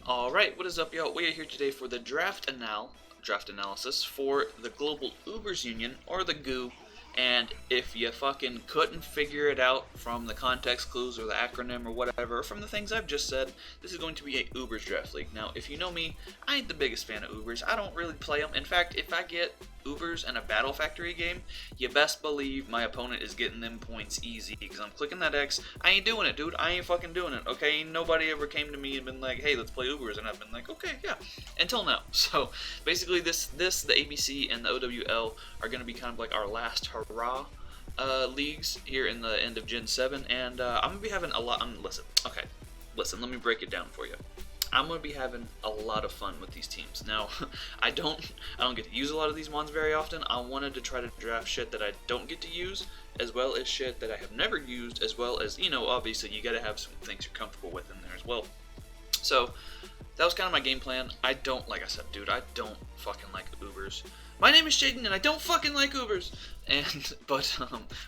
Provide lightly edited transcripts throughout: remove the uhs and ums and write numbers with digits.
Alright, what is up, y'all? We are here today for the draft analysis for the Global Ubers Union, or the GUU. And if you fucking couldn't figure it out from the context clues or the acronym or whatever, from the things I've just said, this is going to be a Ubers draft league. Now, if you know me, I ain't the biggest fan of Ubers. I don't really play them. In fact, if I get Ubers in a Battle Factory game, you best believe my opponent is getting them points easy, because I'm clicking that X. I ain't doing it, dude. I ain't fucking doing it, okay? Nobody ever came to me and been like, hey, let's play Ubers, and I've been like, okay, yeah, until now. So, basically, the ABC, and the OWL are going to be kind of like our last hurrah leagues here in the end of Gen 7, and I'm going to be having a lot, listen, let me break it down for you. I'm going to be having a lot of fun with these teams. Now, I don't get to use a lot of these mons very often. I wanted to try to draft shit that I don't get to use, as well as shit that I have never used, as well as, you know, obviously you got to have some things you're comfortable with in there as well. So, that was kind of my game plan. Like I said, dude, I don't fucking like Ubers. My name is Shayden, and I don't fucking like Ubers. But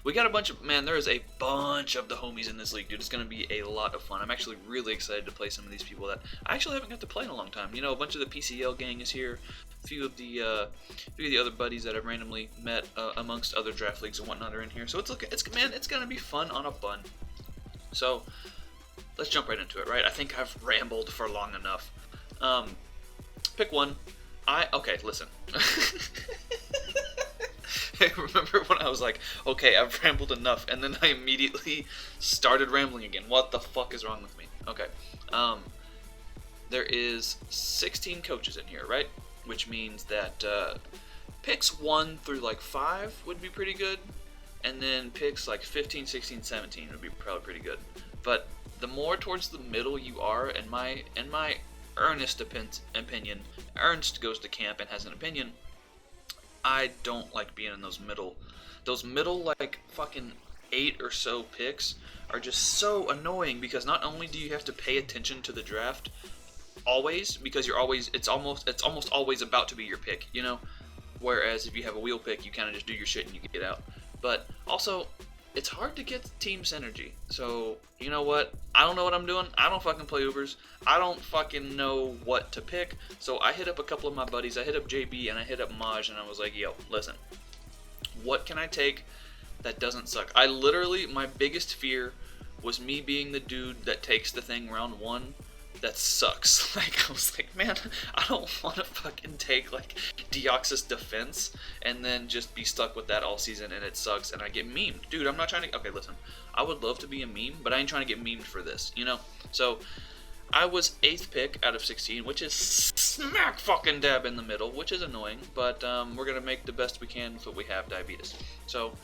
we got a bunch of, there is a bunch of the homies in this league, dude. It's going to be a lot of fun. I'm actually really excited to play some of these people that I actually haven't got to play in a long time. You know, a bunch of the PCL gang is here. A few of the other buddies that I've randomly met amongst other draft leagues and whatnot are in here. So it's going to be fun on a bun. So let's jump right into it, right? I think I've rambled for long enough. Pick one. Okay, listen. I remember when I was like, okay, I've rambled enough, and then I immediately started rambling again. What the fuck is wrong with me? Okay. There is 16 coaches in here, right? Which means that picks 1 through like 5 would be pretty good, and then picks like 15, 16, 17 would be probably pretty good. But the more towards the middle you are, in my earnest opinion, Ernst goes to camp and has an opinion, I don't like being in those middle like fucking 8 or so picks are just so annoying, because not only do you have to pay attention to the draft always, because it's almost always about to be your pick, you know, whereas if you have a wheel pick, you kind of just do your shit and you get out. But also, it's hard to get team synergy. So, you know what? I don't know what I'm doing. I don't fucking play Ubers. I don't fucking know what to pick. So I hit up a couple of my buddies. I hit up JB and I hit up Maj, and I was like, yo, listen, what can I take that doesn't suck? My biggest fear was me being the dude that takes the thing round 1 that sucks. Like, I was like, man, I don't want to fucking take like Deoxys Defense and then just be stuck with that all season and it sucks and I get memed. Dude, I'm not trying to, okay, listen, I would love to be a meme, but I ain't trying to get memed for this, you know? So, I was 8th pick out of 16, which is smack fucking dab in the middle, which is annoying, but we're gonna make the best we can with what we have, diabetes. So,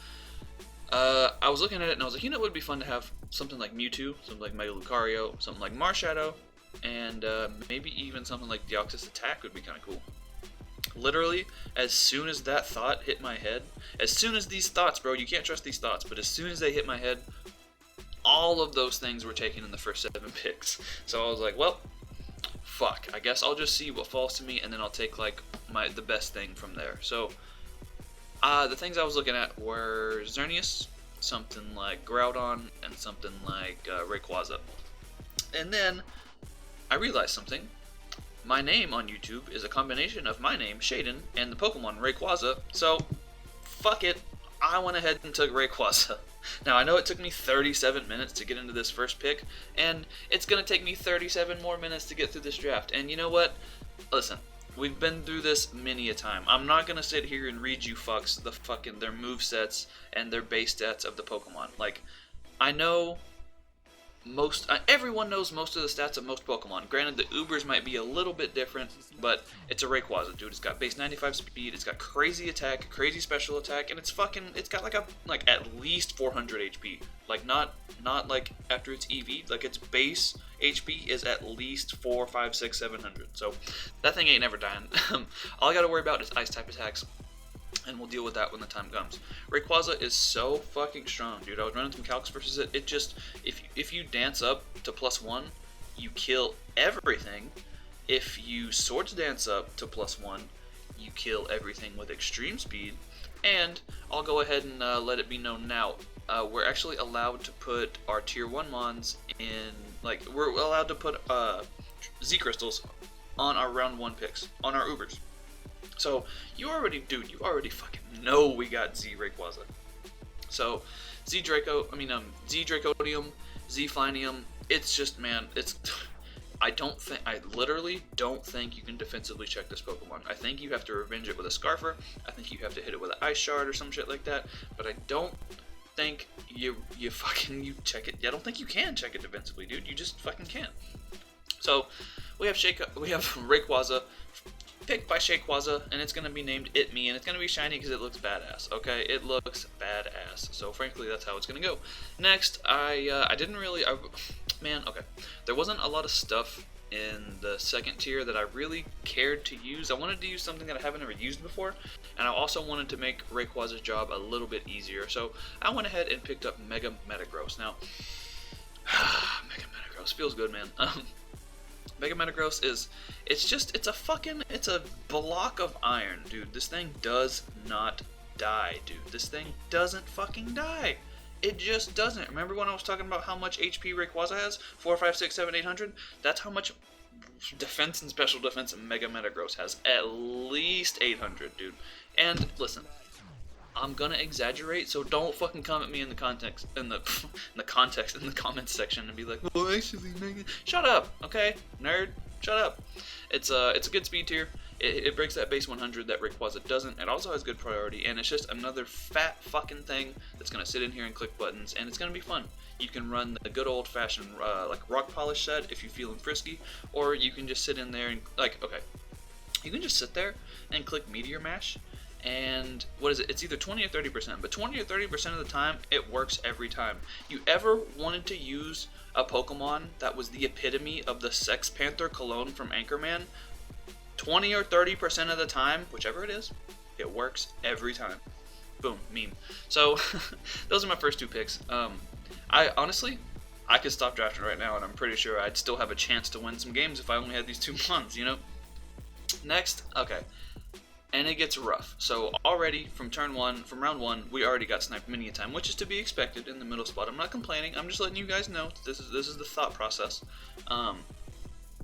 I was looking at it and I was like, you know, it would be fun to have something like Mewtwo, something like Mega Lucario, something like Marshadow, and maybe even something like Deoxys Attack would be kind of cool. Literally, as soon as that thought hit my head, as soon as these thoughts, bro, you can't trust these thoughts, but as soon as they hit my head, all of those things were taken in the first 7 picks. So I was like, well, fuck, I guess I'll just see what falls to me, and then I'll take like the best thing from there. So the things I was looking at were Xerneas, something like Groudon, and something like Rayquaza. And then I realized something. My name on YouTube is a combination of my name, Shayden, and the Pokemon Rayquaza, so fuck it, I went ahead and took Rayquaza. Now, I know it took me 37 minutes to get into this first pick, and it's going to take me 37 more minutes to get through this draft, and you know what? Listen, we've been through this many a time. I'm not going to sit here and read you fucks their movesets and their base stats of the Pokemon. Like, I know everyone knows most of the stats of most Pokemon. Granted, the Ubers might be a little bit different, but it's a Rayquaza, dude. It's got base 95 speed, it's got crazy attack, crazy special attack, and it's got like at least 400 HP. Like, not like after it's EV, like its base HP is at least 4, 5, 6, 700. So that thing ain't never dying. All I gotta worry about is ice type attacks, and we'll deal with that when the time comes. Rayquaza is so fucking strong, dude. I was running some calcs versus it. It just, if you dance up to +1, you kill everything. If you Swords Dance up to +1, you kill everything with extreme speed. And I'll go ahead and let it be known now, we're actually allowed to put our tier 1 mons in, like, we're allowed to put Z crystals on our round 1 picks, on our Ubers. So you already fucking know we got Z Rayquaza. So Z Draconium, Z Flinium, it's just, man, it's I literally don't think you can defensively check this Pokemon. I think you have to revenge it with a Scarfer. I think you have to hit it with an Ice Shard or some shit like that. But I don't think you check it. I don't think you can check it defensively, dude. You just fucking can't. So we have Rayquaza, picked by Shayquaza, and it's gonna be named Me, and it's gonna be shiny because it looks badass. Okay, it looks badass. So frankly, that's how it's gonna go. Next, there wasn't a lot of stuff in the second tier that I really cared to use. I wanted to use something that I haven't ever used before, and I also wanted to make Rayquaza's job a little bit easier. So I went ahead and picked up Mega Metagross. Now, Mega Metagross feels good, man. Mega Metagross it's a block of iron, dude. This thing does not die, dude. This thing doesn't fucking die. It just doesn't. Remember when I was talking about how much HP Rayquaza has? 4, 5, 6, 7, 800? That's how much defense and special defense Mega Metagross has. At least 800, dude. And listen, I'm gonna exaggerate, so don't fucking comment me in the comments section and be like, well, actually, Mega. Shut up, okay, nerd. Shut up. It's a good speed tier. It breaks that base 100 that Rayquaza doesn't. It also has good priority, and it's just another fat fucking thing that's gonna sit in here and click buttons, and it's gonna be fun. You can run the good old-fashioned like rock polish set if you're feeling frisky, or you can just sit in there and you can just sit there and click Meteor Mash. And what is it? It's either 20 or 30%, but 20 or 30% of the time, it works every time. You ever wanted to use a Pokemon that was the epitome of the Sex Panther cologne from Anchorman? 20 or 30% of the time, whichever it is, it works every time. Boom, meme. So, those are my first 2 picks. I could stop drafting right now, and I'm pretty sure I'd still have a chance to win some games if I only had these 2 months, you know? Next, okay. And it gets rough. So already from round one, we already got sniped many a time, which is to be expected in the middle spot. I'm not complaining. I'm just letting you guys know this is the thought process.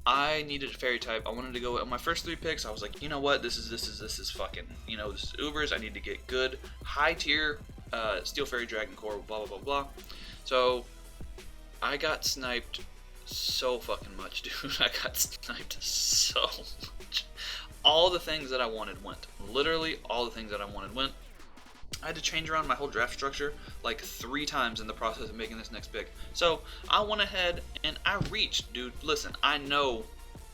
I needed a fairy type. I wanted to go on my first 3 picks. I was like, you know what? This is fucking, you know, this is Ubers. I need to get good high tier Steel Fairy Dragon Core. Blah blah blah blah. So I got sniped so fucking much, dude. I got sniped so much. All the things that I wanted went. Literally, all the things that I wanted went. I had to change around my whole draft structure like 3 times in the process of making this next pick. So, I went ahead and I reached, dude. Listen, I know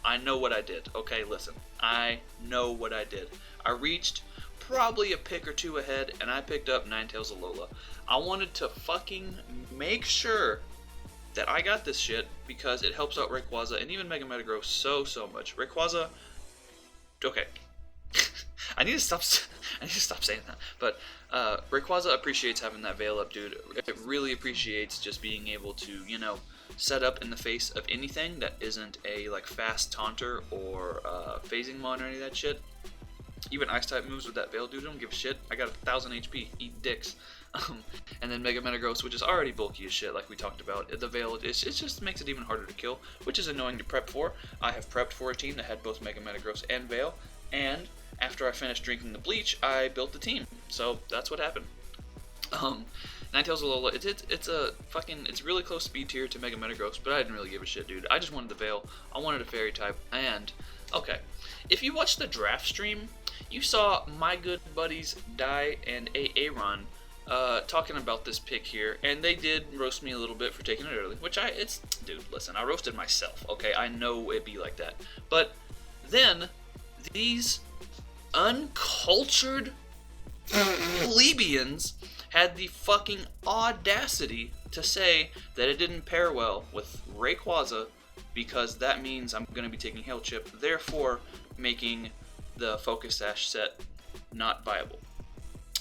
what I did. Okay, listen. I know what I did. I reached probably a pick or 2 ahead, and I picked up Ninetales Alola. I wanted to fucking make sure that I got this shit because it helps out Rayquaza and even Mega Metagross so much. Rayquaza, okay. I need to stop saying that. But Rayquaza appreciates having that veil up, dude. It really appreciates just being able to, you know, set up in the face of anything that isn't a like fast taunter or phasing mon or any of that shit. Even ice type moves with that veil, dude, don't give a shit. I got 1,000 HP. Eat dicks. And then Mega Metagross, which is already bulky as shit, like we talked about. The veil, it just makes it even harder to kill, which is annoying to prep for. I have prepped for a team that had both Mega Metagross and veil, and after I finished drinking the bleach, I built the team. So that's what happened. Ninetales Alola, it's really close speed tier to Mega Metagross, but I didn't really give a shit, dude. I just wanted the veil. I wanted a fairy type, and okay, if you watched the draft stream, you saw my good buddies Die and Aaron talking about this pick here, and they did roast me a little bit for taking it early, which dude, listen, I roasted myself, okay? I know it'd be like that. But then, these uncultured plebeians had the fucking audacity to say that it didn't pair well with Rayquaza because that means I'm going to be taking Hail Chip, therefore making the Focus Sash set not viable.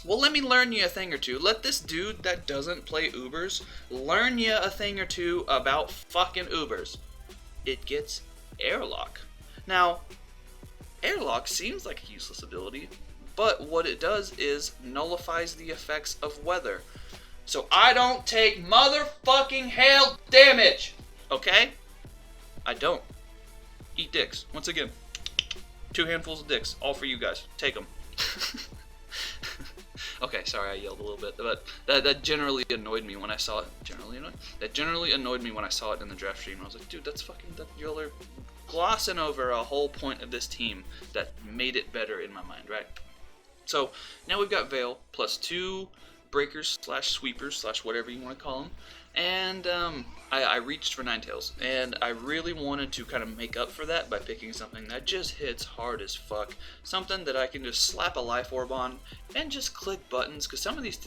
Well, let me learn you a thing or two. Let this dude that doesn't play Ubers learn you a thing or two about fucking Ubers. It gets Airlock. Now, Airlock seems like a useless ability, but what it does is nullifies the effects of weather. So I don't take motherfucking hail damage, okay? I don't. Eat dicks. Once again, 2 handfuls of dicks, all for you guys. Take them. Okay, sorry I yelled a little bit, but that generally annoyed me when I saw it. That generally annoyed me when I saw it in the draft stream. I was like, dude, y'all are glossing over a whole point of this team that made it better in my mind, right? So now we've got Veil plus 2 breakers / sweepers / whatever you want to call them, and I reached for Ninetales, and I really wanted to kind of make up for that by picking something that just hits hard as fuck, something that I can just slap a life orb on and just click buttons, because some of these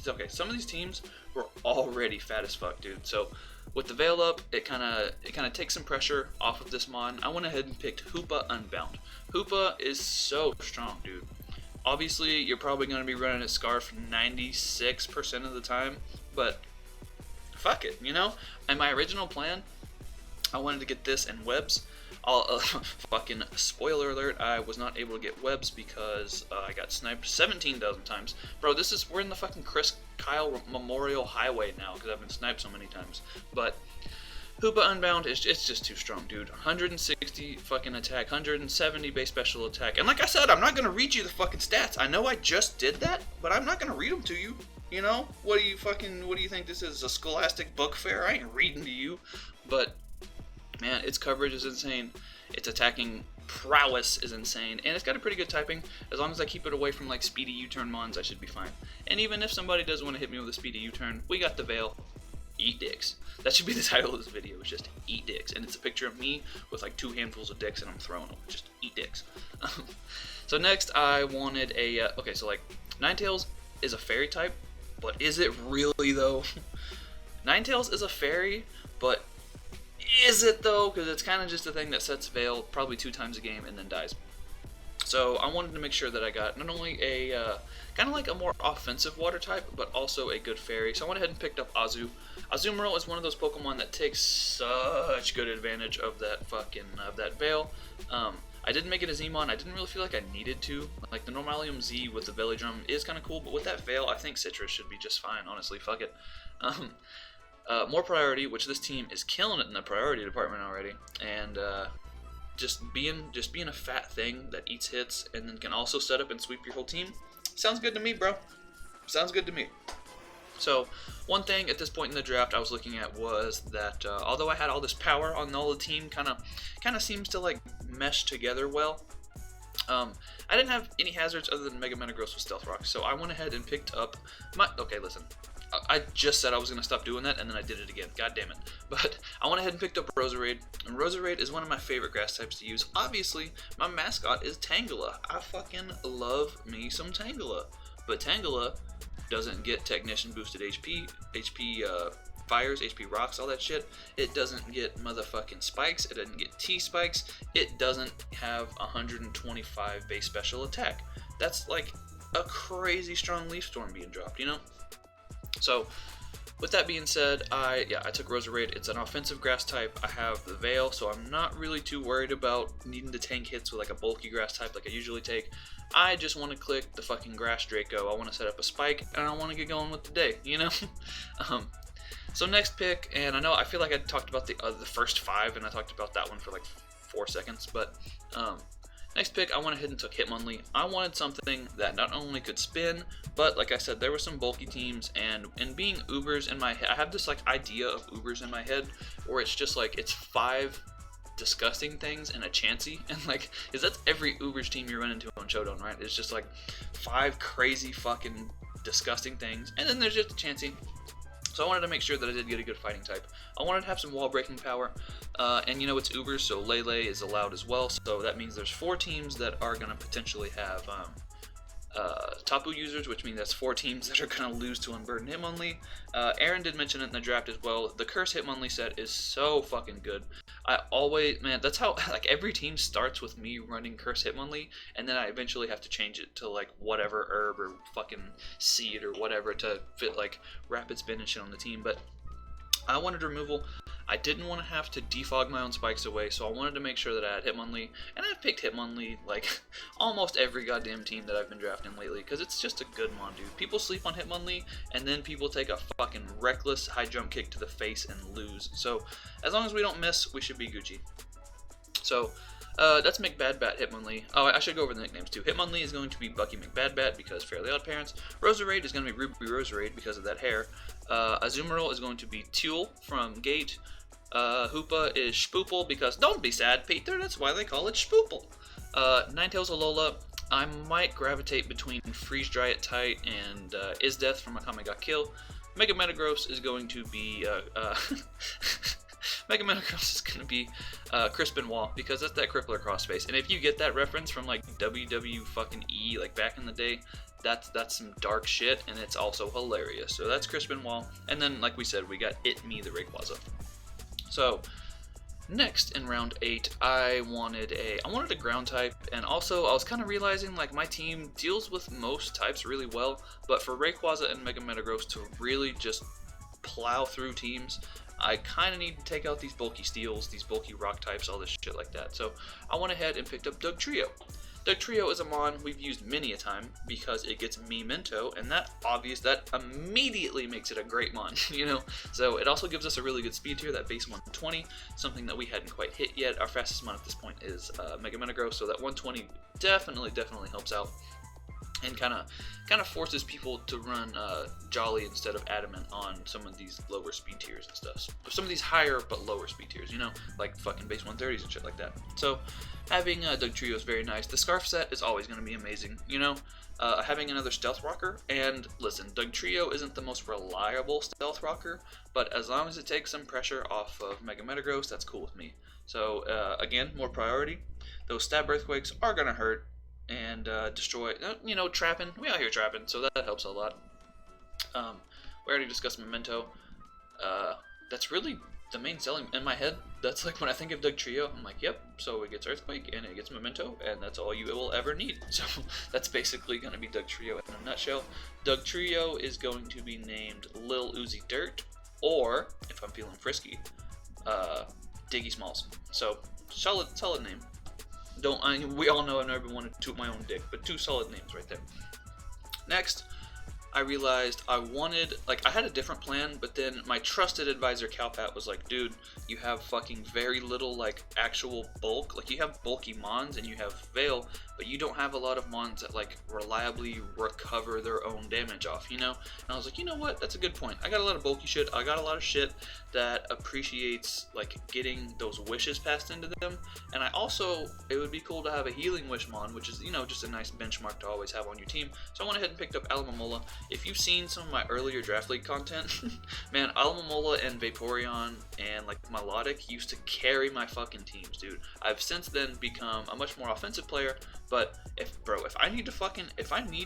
teams were already fat as fuck, dude. So with the Veil up, it kind of takes some pressure off of this mon. I went ahead and picked Hoopa Unbound. Hoopa is so strong, dude. Obviously, you're probably going to be running a Scarf 96% of the time, but fuck it, you know? And my original plan, I wanted to get this and webs. Fucking spoiler alert, I was not able to get webs because I got sniped 17,000 times. Bro, we're in the fucking Chris Kyle Memorial Highway now because I've been sniped so many times. But Hoopa Unbound, it's just too strong, dude. 160 fucking attack, 170 base special attack. And like I said, I'm not going to read you the fucking stats. I know I just did that, but I'm not going to read them to you. You know? What do you think this is? A scholastic book fair? I ain't reading to you. But, man, its coverage is insane. Its attacking prowess is insane. And it's got a pretty good typing. As long as I keep it away from, like, speedy U-turn mons, I should be fine. And even if somebody does want to hit me with a speedy U-turn, we got the Veil. Eat dicks. That should be the title of this video. It's just eat dicks. And it's a picture of me with like 2 handfuls of dicks and I'm throwing them. Just eat dicks. So next I wanted a... okay, so like Ninetales is a fairy type, but is it really though? Ninetales is a fairy, but is it though? Because it's kind of just a thing that sets Veil probably 2 times a game and then dies. So I wanted to make sure that I got not only a kind of like a more offensive water type, but also a good fairy. So I went ahead and picked up Azumarill is one of those Pokemon that takes such good advantage of that Veil. I didn't make it a Z-Mon. I didn't really feel like I needed to. Like the Normalium Z with the Belly Drum is kind of cool, but with that Veil, I think Citrus should be just fine. Honestly, fuck it. More priority, which this team is killing it in the priority department already, and just being a fat thing that eats hits and then can also set up and sweep your whole team. Sounds good to me, bro. Sounds good to me. So one thing at this point in the draft I was looking at was that although I had all this power on all the team, kind of seems to like mesh together well. I didn't have any hazards other than Mega Metagross with Stealth Rock, so I went ahead and picked up my... okay, listen. I just said I was going to stop doing that, and then I did it again. God damn it. But I went ahead and picked up Rosaria, and Rosaria is one of my favorite grass types to use. Obviously, my mascot is Tangela. I fucking love me some Tangela. But Tangela doesn't get Technician boosted HP fires, HP rocks, all that shit. It doesn't get motherfucking spikes. It doesn't get T-spikes. It doesn't have 125 base special attack. That's like a crazy strong Leaf Storm being dropped, you know? So, with that being said, I took Rosaria. It's an offensive grass type. I have the Veil, so I'm not really too worried about needing to tank hits with like a bulky grass type like I usually take. I just want to click the fucking Grass Draco. I want to set up a spike, and I want to get going with the day, you know? So next pick, and I feel like I talked about the first 5, and I talked about that one for like 4 seconds, but next pick, I went ahead and took Hitmonlee. I wanted something that not only could spin, but like I said, there were some bulky teams, and being Ubers in my head, I have this like idea of Ubers in my head, where it's just like, it's 5 disgusting things and a Chansey, and like, is that's every Ubers team you run into on Showdown, right? It's just like 5 crazy fucking disgusting things, and then there's just a Chansey. So I wanted to make sure that I did get a good fighting type. I wanted to have some wall breaking power, and you know it's Ubers, so Lele is allowed as well. So that means there's 4 teams that are going to potentially have Tapu users, which means that's 4 teams that are going to lose to Unburden Hitmonlee. Aaron did mention it in the draft as well. The Curse Hitmonlee set is so fucking good. Man, that's how, like, every team starts with me running Curse Hitmonlee, and then I eventually have to change it to, like, whatever herb or fucking seed or whatever to fit, like, rapid spin and shit on the team. But I wanted removal. I didn't want to have to defog my own spikes away, so I wanted to make sure that I had Hitmonlee, and I've picked Hitmonlee like almost every goddamn team that I've been drafting lately, because it's just a good mon, dude. People sleep on Hitmonlee, and then people take a fucking reckless high jump kick to the face and lose. So as long as we don't miss, we should be Gucci. So That's McBadbat Hitmonlee. Oh, I should go over the nicknames too. Hitmonlee is going to be Bucky McBadbat because Fairly Odd Parents. Rosaria is going to be Ruby Rosaria because of that hair. Azumarill is going to be Tuel from Gate. Hoopa is Spoople because don't be sad, Peter. That's why they call it Spoople. Ninetales Alola. I might gravitate between Freeze Dry It Tight and Isdeath from Akame ga Kill. Mega Metagross is going to be Mega Metagross is going to be Crispin Wall because that's that Crippler cross face. And if you get that reference from like WW fucking E, like back in the day, that's some dark shit, and it's also hilarious. So that's Crispin Wall. And then, like we said, we got Me the Rayquaza. So next in round 8, I wanted a ground type, and also I was kind of realizing like my team deals with most types really well, but for Rayquaza and Mega Metagross to really just plow through teams, I kind of need to take out these bulky steels, these bulky rock types, all this shit like that. So I went ahead and picked up Dugtrio. Dugtrio is a mon we've used many a time because it gets me Minto, and that immediately makes it a great mon, you know? So it also gives us a really good speed tier, that base 120, something that we hadn't quite hit yet. Our fastest mon at this point is Mega Metagross, so that 120 definitely helps out. And kind of forces people to run Jolly instead of Adamant on some of these lower speed tiers and stuff. Some of these higher but lower speed tiers, you know, like fucking base 130s and shit like that. So having Dugtrio is very nice. The Scarf set is always going to be amazing, you know. Having another Stealth Rocker, and listen, Dugtrio isn't the most reliable Stealth Rocker, but as long as it takes some pressure off of Mega Metagross, that's cool with me. So again, more priority. Those Stab Earthquakes are going to hurt. And destroy, you know, trapping. We out here trapping, so that helps a lot. We already discussed Memento. That's really the main selling in my head. That's like when I think of Dugtrio, I'm like, yep. So it gets Earthquake and it gets Memento, and that's all you will ever need. So that's basically going to be Dugtrio in a nutshell. Dugtrio is going to be named Lil Uzi Dirt, or if I'm feeling frisky, Diggy Smalls. So solid name. We all know I never wanted to toot my own dick, but 2 solid names right there. Next, I realized I had a different plan, but then my trusted advisor Calpat was like, dude, you have fucking very little like actual bulk. Like you have bulky mons and you have Veil, but you don't have a lot of mons that like reliably recover their own damage off, you know? And I was like, you know what? That's a good point. I got a lot of bulky shit. I got a lot of shit that appreciates like getting those wishes passed into them. And I also, it would be cool to have a healing wish mon, which is, you know, just a nice benchmark to always have on your team. So I went ahead and picked up Alomomola. If you've seen some of my earlier Draft League content, man, Alomomola and Vaporeon and like Melodic used to carry my fucking teams, dude. I've since then become a much more offensive player, but if I need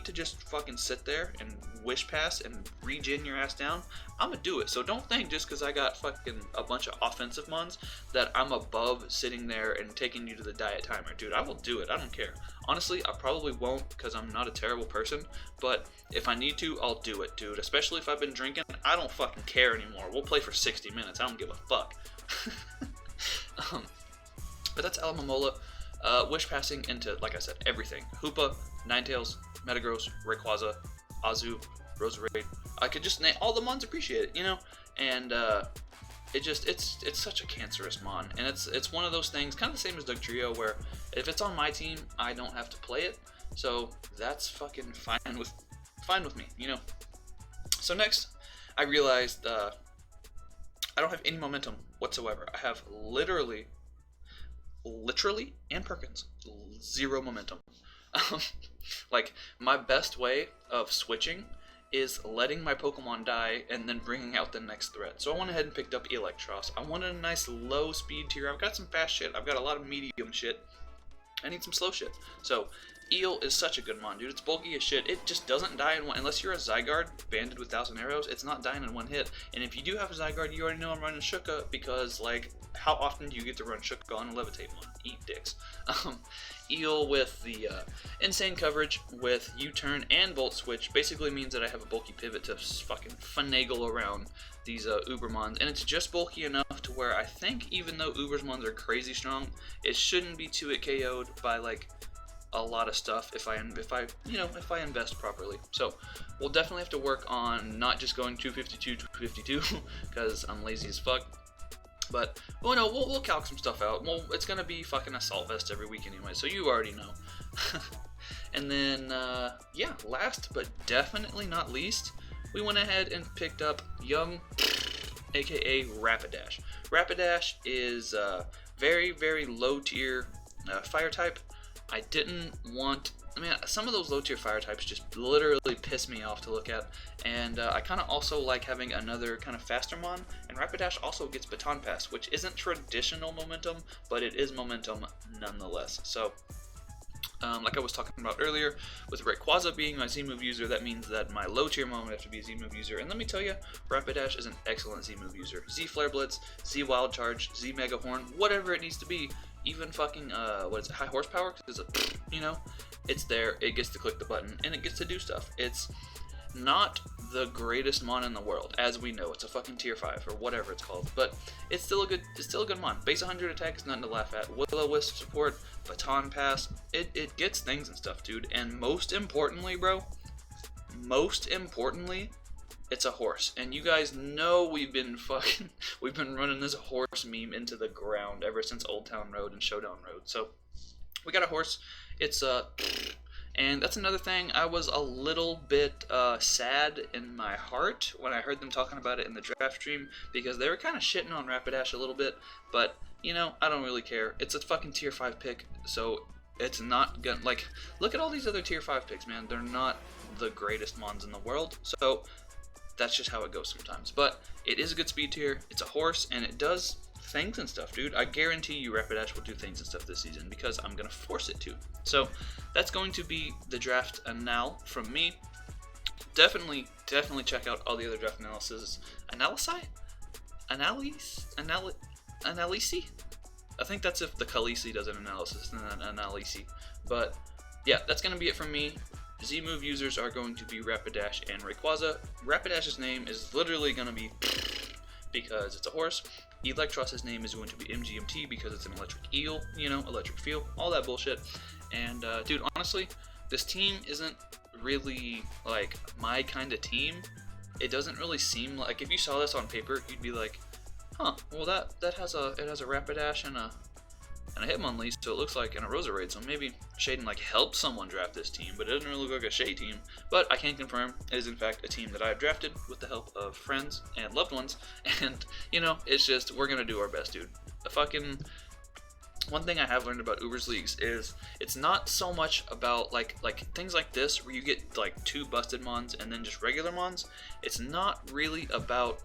to just fucking sit there and wish pass and regen your ass down, I'm gonna do it. So don't think just because I got fucking a bunch of offensive mons that I'm above sitting there and taking you to the diet timer, dude. I will do it. I don't care. Honestly, I probably won't because I'm not a terrible person, but if I need to, I'll do it, dude. Especially if I've been drinking, I don't fucking care anymore. We'll play for 60 minutes. I don't give a fuck. But that's Alomomola. Wish passing into, like I said, everything. Hoopa, Ninetales, Metagross, Rayquaza, Azu, Rosaria. I could just name all the mons appreciate it, you know? And it's such a cancerous mon. And it's one of those things, kind of the same as Dugtrio, where if it's on my team, I don't have to play it. So that's fucking fine with me, you know? So next, I realized I don't have any momentum whatsoever. I have literally and Perkins, 0 momentum. Like, my best way of switching is letting my Pokemon die and then bringing out the next threat. So I went ahead and picked up Eelektross. I wanted a nice low speed tier. I've got some fast shit. I've got a lot of medium shit. I need some slow shit. So Eel is such a good mon, dude. It's bulky as shit. It just doesn't die in one. Unless you're a Zygarde banded with 1,000 arrows, it's not dying in one hit. And if you do have a Zygarde, you already know I'm running Shuka because, like, how often do you get to run Shuka on a Levitate one? Eat dicks. Eel with the insane coverage with U-turn and Volt Switch basically means that I have a bulky pivot to fucking finagle around these Ubermons, and it's just bulky enough to where I think even though Ubermons are crazy strong, it shouldn't be 2-hit KO'd by like a lot of stuff if I invest properly. So we'll definitely have to work on not just going 252 because I'm lazy as fuck. But, well, no, we'll calc some stuff out. Well, it's going to be fucking Assault Vest every week anyway, so you already know. And then, yeah, last but definitely not least, we went ahead and picked up Young, aka Rapidash. Rapidash is a very, very low tier fire type. I didn't want, I mean, some of those low tier fire types just literally piss me off to look at, and I kind of also like having another kind of faster mon, and Rapidash also gets Baton Pass, which isn't traditional momentum, but it is momentum nonetheless. So, like I was talking about earlier, with Shayquaza being my Z-move user, that means that my low tier mon would have to be a Z-move user, and let me tell you, Rapidash is an excellent Z-move user. Z Flare Blitz, Z Wild Charge, Z Mega Horn, whatever it needs to be, even fucking, what is it, high horsepower, because it's, you know, it's there, it gets to click the button, and it gets to do stuff. It's not the greatest mon in the world, as we know. It's a fucking tier 5 or whatever it's called, but it's still a good mon. Base 100 attack is nothing to laugh at. Will-O-Wisp support, Baton Pass, it gets things and stuff, dude. And most importantly, bro, it's a horse. And you guys know we've been running this horse meme into the ground ever since Old Town Road and Showdown Road. So we got a horse. It's and that's another thing. I was a little bit sad in my heart when I heard them talking about it in the draft stream, because they were kind of shitting on Rapidash a little bit, but, you know, I don't really care. It's a fucking tier 5 pick, so it's not gonna, like, look at all these other tier 5 picks, man. They're not the greatest mons in the world, so that's just how it goes sometimes. But it is a good speed tier, it's a horse, and it does things and stuff, dude. I guarantee you Rapidash will do things and stuff this season, because I'm gonna force it to. So that's going to be the draft anal from me. Definitely check out all the other draft analysis. Analysi? I think that's if the Khaleesi does an analysis, and then Analysi. But yeah, that's gonna be it from me. Z-move users are going to be Rapidash and Shayquaza. Rapidash's name is literally gonna be because it's a horse. Electros's name is going to be MGMT because it's an electric eel, you know, electric feel, all that bullshit. And dude, honestly, this team isn't really like my kind of team. It doesn't really seem like, if you saw this on paper, you'd be like, huh, well it has a Rapidash and a Hitmonlee, so it looks like, in a Rosaria, so maybe Shaden like helped someone draft this team, but it doesn't really look like a Shay team. But I can confirm it is in fact a team that I have drafted with the help of friends and loved ones, and you know, it's just, we're gonna do our best, dude. One thing I have learned about Uber's leagues is it's not so much about like things like this where you get like 2 busted mons and then just regular mons. It's not really about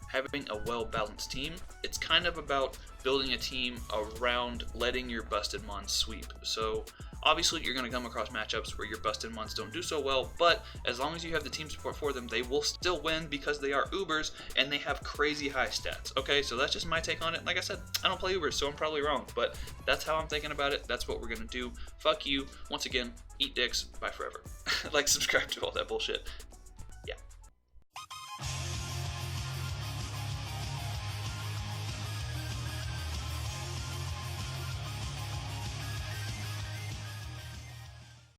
having a well-balanced team. It's kind of about building a team around letting your busted mons sweep. So obviously you're going to come across matchups where your busted mons don't do so well, but as long as you have the team support for them, they will still win because they are Ubers and they have crazy high stats. Okay, so that's just my take on it. Like I said, I don't play Ubers, so I'm probably wrong, but that's how I'm thinking about it. That's what we're going to do. Fuck you. Once again, eat dicks. Bye forever. Like, subscribe to all that bullshit.